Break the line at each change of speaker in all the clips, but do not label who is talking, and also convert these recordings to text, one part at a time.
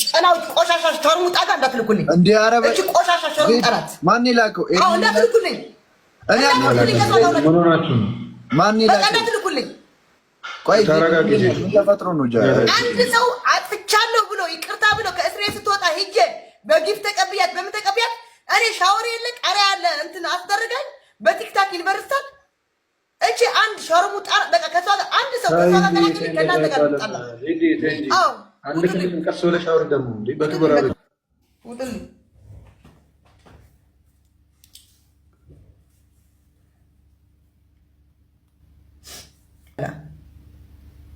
ጸናው ቆሻሻሽ ተርሙጣ ጋር እንዳትልኩልኝ
እንዴ አረበ
እቺ ቆሻሻ ሸርሙጣናት
ማን ይላከው
አዎ እንዳትልኩልኝ
እኔ ማን ይላከው እንዳትልኩልኝ ቆይ ተፈጥሮ ነው ጃ
አንድ ሰው አጥፍቻለሁ ብሎ ይቅርታ ብሎ ከእስሬ ስትወጣ ሂጄ በጊፍት ተቀብያት በምን ተቀብያት እኔ ሻወር የለ ቀሪያ ያለ እንትን አስደርጋኝ በቲክታክ ይልበርስታል እቺ አንድ ሸርሙጣ በቃ ከሷ አንድ ሰው ከሷ ጋር ተናገር ከናንተ ጋር ተጣላ አዎ
አንድ ከነን ቀስ ብለህ ሻወር ደግሞ እንዴ በክብር አለ
ውጥል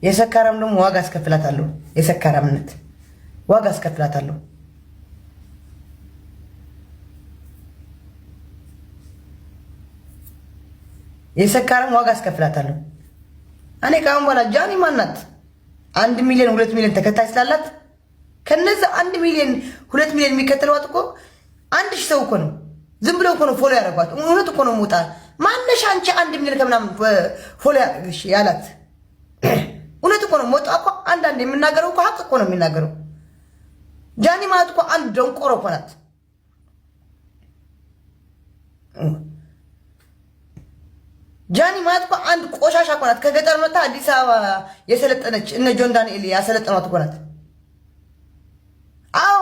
የሰካራም ደግሞ ዋጋ አስከፍላታለሁ የሰካራምነት ዋጋ አስከፍላታለሁ የሰካራም ዋጋ አስከፍላታለሁ እኔ ካሁን በኋላ ጃኒ ማናት 1 ሚሊዮን 2 ሚሊዮን ተከታይ ስላላት ከነዛ 1 ሚሊዮን 2 ሚሊዮን የሚከተለዋት እኮ 1000 ሰው እኮ ነው ዝም ብለው እኮ ነው ፎሎ ያደርጓት እውነት እኮ ነው ሞጣ ማነሽ አንቺ 1 ሚሊዮን ከምናምን ፎሎ ያላት እውነት እኮ ነው ሞጣ እኮ አንዳንድ የምናገረው እኮ ሀቅ እኮ ነው የሚናገረው ጃኒ ማለት እኮ አንድ ደንቆሮ እኮ ናት ጃኒ ማለት እኮ አንድ ቆሻሻ እኮ ናት ከገጠር መጣ አዲስ አበባ የሰለጠነች እነ ጆን ዳንኤል ያሰለጠኗት እኮ ናት አዎ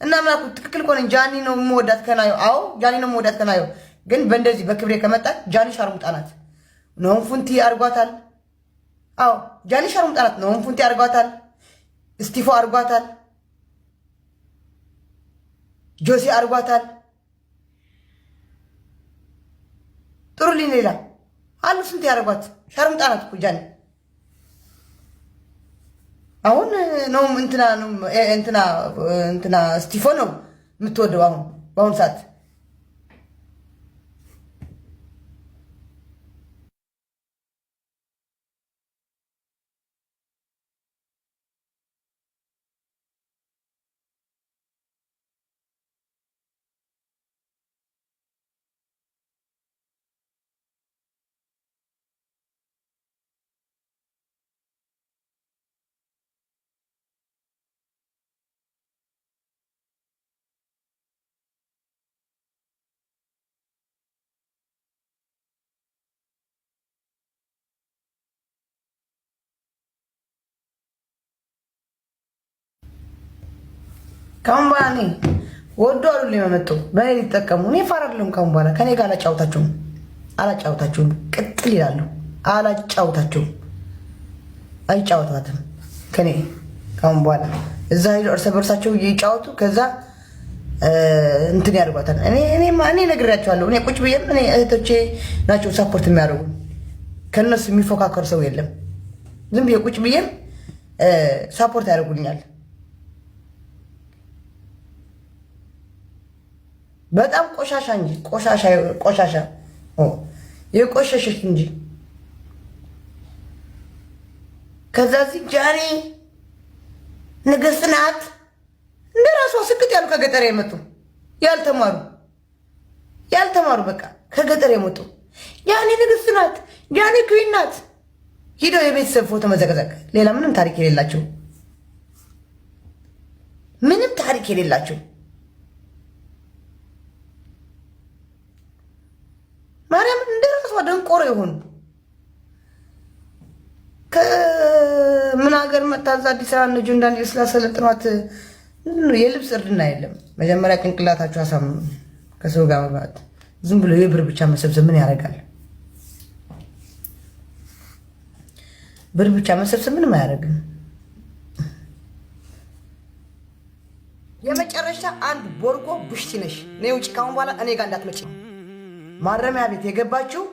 እና ማለት ትክክል እኮ ነኝ ጃኒ ነው የምወዳት ከናዩ አዎ ጃኒ ነው የምወዳት ከናዩ ግን በእንደዚህ በክብሬ ከመጣች ጃኒ ሻርሙጣ ናት ነው ፉንቲ አርጓታል አዎ ጃኒ ሻርሙጣ ናት ነው ፉንቲ አርጓታል እስቲፎ አርጓታል ጆሲ አርጓታል ጥሩልኝ ሌላ አሉ ስንት ያርጓት ሻርሙጣ ናት እኮ ጃኒ አሁን ነው እንትና እስቲፎ ነው የምትወደው አሁን በአሁን ሰዓት ካሁን በኋላ እኔ ወዶ አሉ ለመመጡ በእኔ ሊጠቀሙ እኔ ፋራ አይደለም ካሁን በኋላ ከኔ ጋር አላጫውታችሁም ቅጥል ይላሉ አላጫውታችሁም አይጫወታትም ከኔ ካሁን በኋላ እዛ ሄዶ እርስ በርሳቸው ይጫወቱ ከዛ እንትን ያርጓታል እኔ ነግራቸዋለሁ እኔ ቁጭ ብዬ እኔ እህቶቼ ናቸው ሰፖርት የሚያደርጉ ከነሱ የሚፎካከር ሰው የለም ዝም ብዬ ቁጭ ብዬ ሰፖርት ያደርጉልኛል በጣም ቆሻሻ እንጂ ቆሻሻ የቆሸሸሽ እንጂ ከዛ እዚህ ጃኒ ንግስት ናት እንደራሷ ስክት ያሉ ከገጠር የመጡ ያልተማሩ በቃ ከገጠር የመጡ ጃኒ ንግስት ናት ጃኒ ኩዊን ናት ሂደው የቤተሰብ ፎቶ መዘቅዘቅ ሌላ ምንም ታሪክ የሌላቸው ማርያም እንደራሷ ደንቆሮ ይሆኑ ከምን ሀገር መታዛ አዲስ አበባ ነው ጆን ዳንኤል ስላሰለጥኗት የልብስ እርድና የለም መጀመሪያ ቅንቅላታችሁ አሳም ከሰው ጋር መግባት ዝም ብሎ የብር ብቻ መሰብሰብ ምን ያደርጋል ብር ብቻ መሰብሰብ ምንም አያደርግም የመጨረሻ አንድ ቦርጎ ብሽቲ ነሽ ነው ውጪ ካሁን በኋላ እኔ ጋር እንዳትመጪ ማረሚያ ቤት የገባችው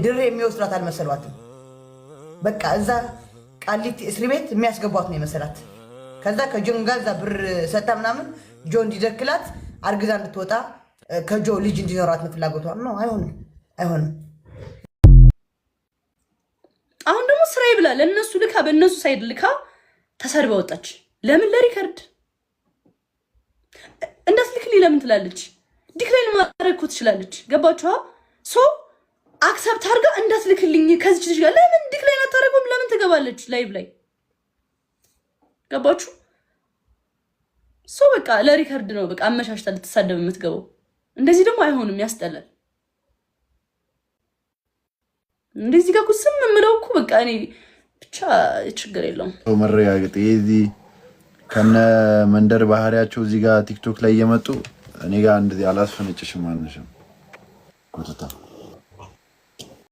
ድሬ የሚወስዳት አልመሰሏትም በቃ እዛ ቃሊቲ እስር ቤት የሚያስገቧት ነው የመሰላት ከዛ ከጆን ጋዛ ብር ሰጣ ምናምን ጆን እንዲደክላት አርግዛ እንድትወጣ ከጆ ልጅ እንዲኖራት ነው ፍላጎቷ ነው አይሆንም
አሁን ደግሞ ስራዬ ብላ ለነሱ ልካ በእነሱ ሳይድ ልካ ተሰርባ ወጣች ለምን ለሪከርድ እንዳትልክልኝ ለምን ትላለች ዲክላይን ማድረግ እኮ ትችላለች ገባችኋ ሶ አክሰፕት አድርጋ እንዳትልክልኝ ከዚህ ልጅ ጋር ለምን ዲክላይን አታደርገውም ለምን ትገባለች ላይቭ ላይ ገባችሁ? ሰው በቃ ለሪከርድ ነው በቃ አመሻሽታ ልትሳደብ የምትገባው። እንደዚህ ደግሞ አይሆንም፣ ያስጠላል። እንደዚህ ጋር ስም የምለው እኮ በቃ እኔ ብቻ ችግር የለውም።
መረጋገጥ እዚህ ከነ መንደር ባህሪያቸው እዚህ ጋር ቲክቶክ ላይ እየመጡ እኔ ጋር እንደዚህ አላስፈነጭሽም ማንነሽም ኮተታ